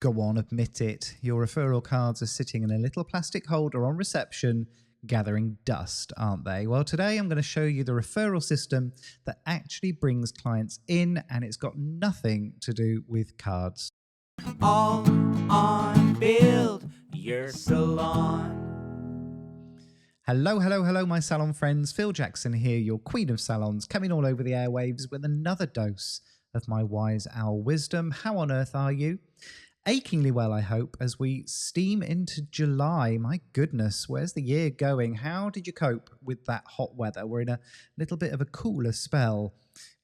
Go on, admit it. Your referral cards are sitting in a little plastic holder on reception, gathering dust, aren't they? Well, today I'm going to show you the referral system that actually brings clients in, and it's got nothing to do with cards. All on Build Your Salon. Hello, my salon friends. Phil Jackson here, your queen of salons, coming all over the airwaves with another dose of my wise owl wisdom. How on earth are you? Achingly well, I hope, as we steam into July. My goodness, where's the year going? How did you cope with that hot weather? We're in a little bit of a cooler spell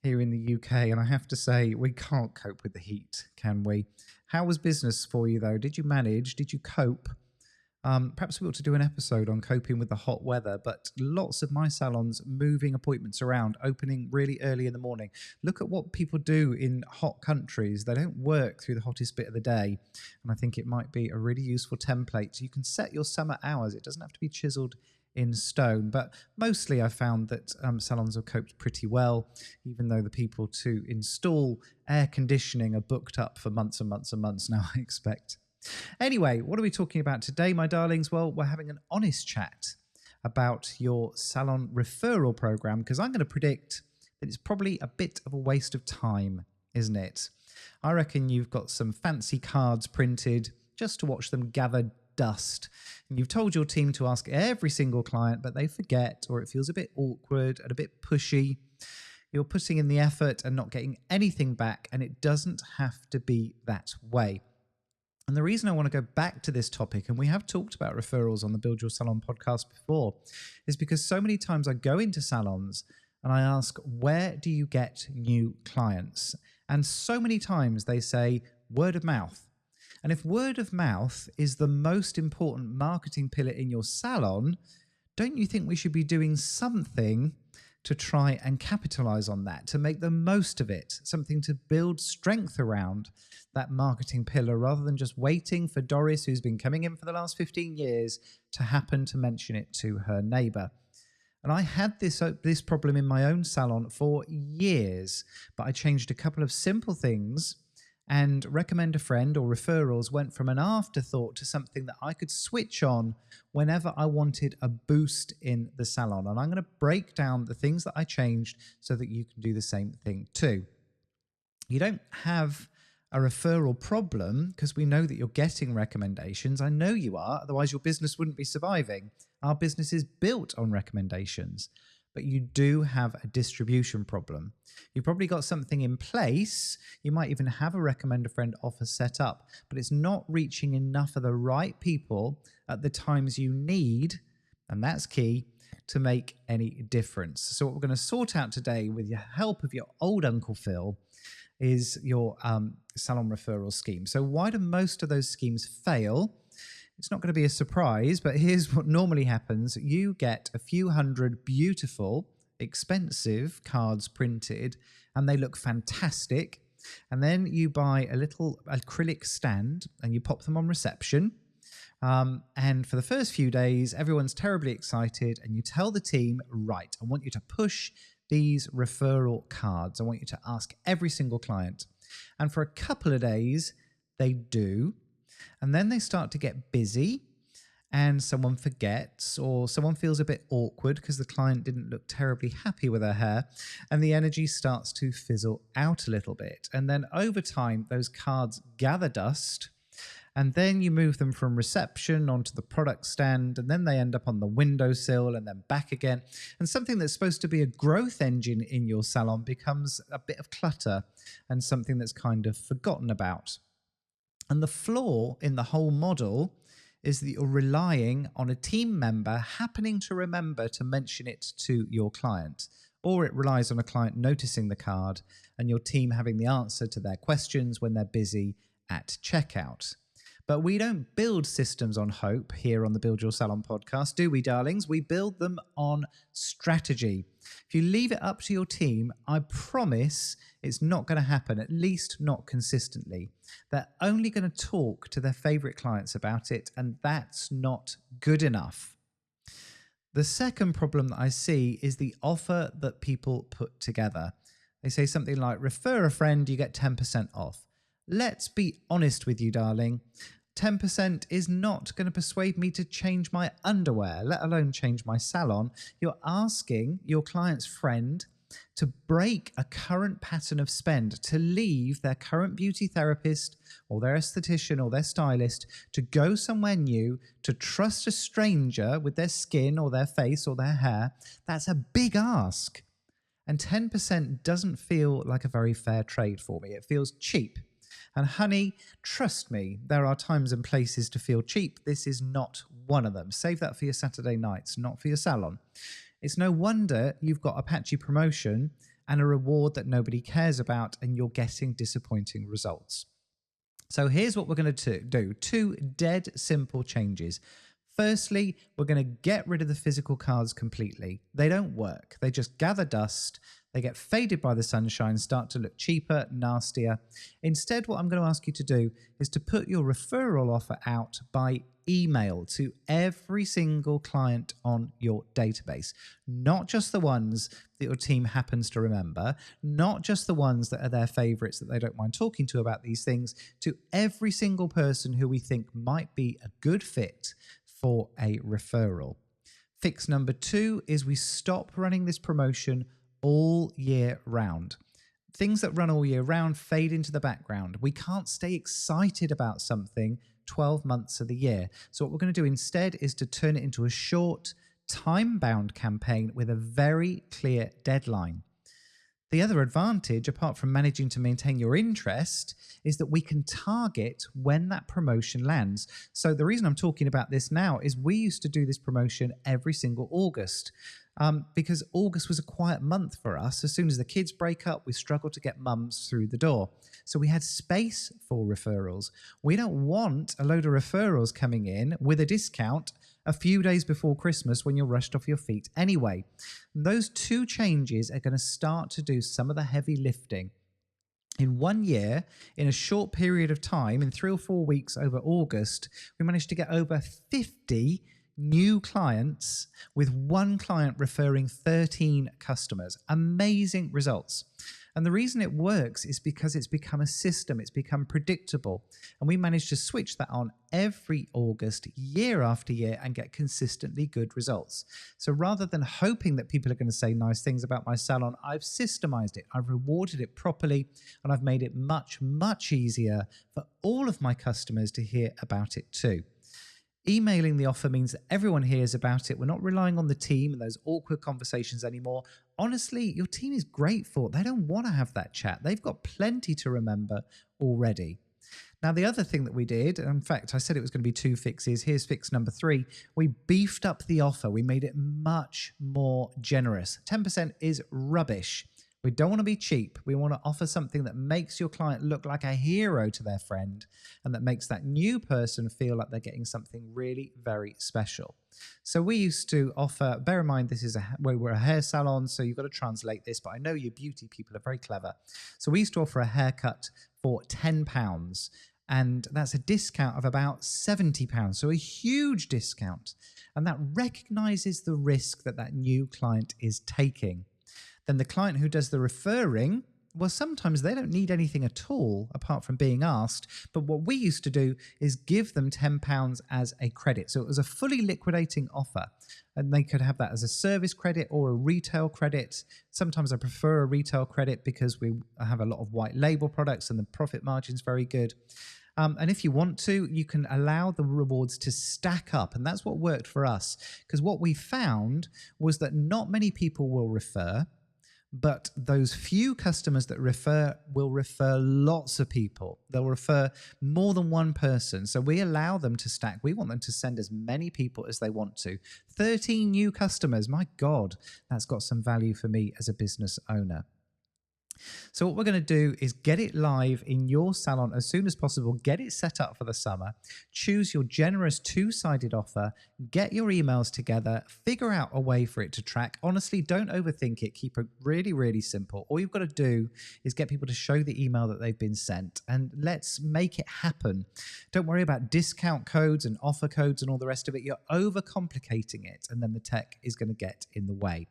here in the UK, and I have to say, we can't cope with the heat, can we? How was business for you, though? Did you manage? Did you cope? Perhaps we ought to do an episode on coping with the hot weather, but lots of my salons moving appointments around, opening really early in the morning. Look at what people do in hot countries. They don't work through the hottest bit of the day, and I think it might be a really useful template. So you can set your summer hours. It doesn't have to be chiseled in stone, but mostly I found that salons have coped pretty well, even though the people to install air conditioning are booked up for months and months and months now, I expect. Anyway, what are we talking about today, my darlings? Well, we're having an honest chat about your salon referral program, because I'm going to predict that it's probably a bit of a waste of time, isn't it? I reckon you've got some fancy cards printed just to watch them gather dust. And you've told your team to ask every single client, but they forget, or it feels a bit awkward and a bit pushy. You're putting in the effort and not getting anything back, and it doesn't have to be that way. And the reason I want to go back to this topic, and we have talked about referrals on the Build Your Salon podcast before, is because so many times I go into salons and I ask, where do you get new clients? And so many times they say word of mouth. And if word of mouth is the most important marketing pillar in your salon, don't you think we should be doing something to try and capitalize on that, to make the most of it, something to build strength around that marketing pillar, rather than just waiting for Doris, who's been coming in for the last 15 years, to happen to mention it to her neighbor? And I had this problem in my own salon for years, but I changed a couple of simple things, and Recommend a Friend or referrals went from an afterthought to something that I could switch on whenever I wanted a boost in the salon. And I'm going to break down the things that I changed so that you can do the same thing too. You don't have a referral problem because we know that you're getting recommendations. I know you are, otherwise your business wouldn't be surviving. Our business is built on recommendations. But you do have a distribution problem. You've probably got something in place. You might even have a Recommend a Friend offer set up, but it's not reaching enough of the right people at the times you need, and that's key, to make any difference. So what we're going to sort out today, with the help of your old Uncle Phil, is your salon referral scheme. So why do most of those schemes fail? It's not going to be a surprise, but here's what normally happens. You get a few hundred beautiful, expensive cards printed, and they look fantastic. And then you buy a little acrylic stand and you pop them on reception. And for the first few days, everyone's terribly excited, and you tell the team, right, I want you to push these referral cards. I want you to ask every single client. And for a couple of days, they do. And then they start to get busy, and someone forgets, or someone feels a bit awkward because the client didn't look terribly happy with her hair, and the energy starts to fizzle out a little bit. And then over time, those cards gather dust, and then you move them from reception onto the product stand, and then they end up on the windowsill and then back again. And something that's supposed to be a growth engine in your salon becomes a bit of clutter and something that's kind of forgotten about. And the flaw in the whole model is that you're relying on a team member happening to remember to mention it to your client, or it relies on a client noticing the card and your team having the answer to their questions when they're busy at checkout. But we don't build systems on hope here on the Build Your Salon podcast, do we, darlings? We build them on strategy. If you leave it up to your team, I promise it's not going to happen, at least not consistently. They're only going to talk to their favorite clients about it, and that's not good enough. The second problem that I see is the offer that people put together. They say something like, refer a friend, you get 10% off. Let's be honest with you, darling. 10% is not going to persuade me to change my underwear, let alone change my salon. You're asking your client's friend to break a current pattern of spend, to leave their current beauty therapist or their esthetician or their stylist, to go somewhere new, to trust a stranger with their skin or their face or their hair. That's a big ask. And 10% doesn't feel like a very fair trade for me. It feels cheap. And honey, trust me, there are times and places to feel cheap. This is not one of them. Save that for your Saturday nights, not for your salon. It's no wonder you've got a patchy promotion and a reward that nobody cares about, and you're getting disappointing results. So here's what we're going to do. 2 dead simple changes. Firstly, we're going to get rid of the physical cards completely. They don't work. They just gather dust. They get faded by the sunshine, start to look cheaper, nastier. Instead, what I'm going to ask you to do is to put your referral offer out by email to every single client on your database. Not just the ones that your team happens to remember, not just the ones that are their favorites that they don't mind talking to about these things, to every single person who we think might be a good fit for a referral. Fix number 2 is we stop running this promotion all year round. Things that run all year round fade into the background. We can't stay excited about something 12 months of the year. So what we're going to do instead is to turn it into a short, time-bound campaign with a very clear deadline. The other advantage, apart from managing to maintain your interest, is that we can target when that promotion lands. So the reason I'm talking about this now is we used to do this promotion every single August. Because August was a quiet month for us. As soon as the kids break up, we struggle to get mums through the door. So we had space for referrals. We don't want a load of referrals coming in with a discount a few days before Christmas when you're rushed off your feet anyway. And those 2 changes are going to start to do some of the heavy lifting. In 1 year, in a short period of time, in 3 or 4 weeks over August, we managed to get over 50 new clients, with 1 client referring 13 customers. Amazing results. And the reason it works is because it's become a system, it's become predictable. And we managed to switch that on every August, year after year, and get consistently good results. So rather than hoping that people are going to say nice things about my salon, I've systemized it, I've rewarded it properly, and I've made it much, much easier for all of my customers to hear about it too. Emailing the offer means that everyone hears about it. We're not relying on the team and those awkward conversations anymore. Honestly, your team is grateful. They don't want to have that chat. They've got plenty to remember already. Now, the other thing that we did, in fact, I said it was going to be 2 fixes. Here's fix number 3. We beefed up the offer. We made it much more generous. 10% is rubbish. We don't want to be cheap. We want to offer something that makes your client look like a hero to their friend, and that makes that new person feel like they're getting something really very special. So we used to offer, bear in mind, this is we're a hair salon, so you've got to translate this, but I know you beauty people are very clever. So we used to offer a haircut for £10, and that's a discount of about £70. So a huge discount. And that recognizes the risk that that new client is taking. Then the client who does the referring, well, sometimes they don't need anything at all apart from being asked. But what we used to do is give them £10 as a credit. So it was a fully liquidating offer. And they could have that as a service credit or a retail credit. Sometimes I prefer a retail credit because we have a lot of white label products and the profit margin is very good. And if you want to, you can allow the rewards to stack up. And that's what worked for us. Because what we found was that not many people will refer, but those few customers that refer will refer lots of people. They'll refer more than one person. So we allow them to stack. We want them to send as many people as they want to. 13 new customers. My God, that's got some value for me as a business owner. So what we're going to do is get it live in your salon as soon as possible, get it set up for the summer, choose your generous 2-sided offer, get your emails together, figure out a way for it to track. Honestly, don't overthink it. Keep it really, really simple. All you've got to do is get people to show the email that they've been sent, and let's make it happen. Don't worry about discount codes and offer codes and all the rest of it. You're overcomplicating it, and then the tech is going to get in the way.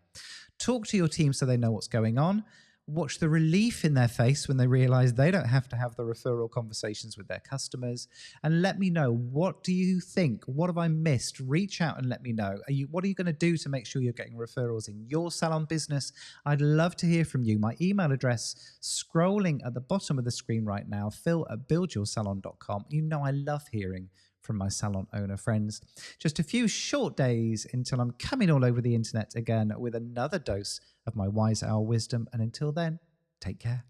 Talk to your team so they know what's going on. Watch the relief in their face when they realize they don't have to have the referral conversations with their customers. And let me know, what do you think? What have I missed? Reach out and let me know. What are you going to do to make sure you're getting referrals in your salon business? I'd love to hear from you. My email address scrolling at the bottom of the screen right now, phil@buildyoursalon.com. You know I love hearing from my salon owner friends. Just a few short days until I'm coming all over the internet again with another dose of my wise owl wisdom. And until then, take care.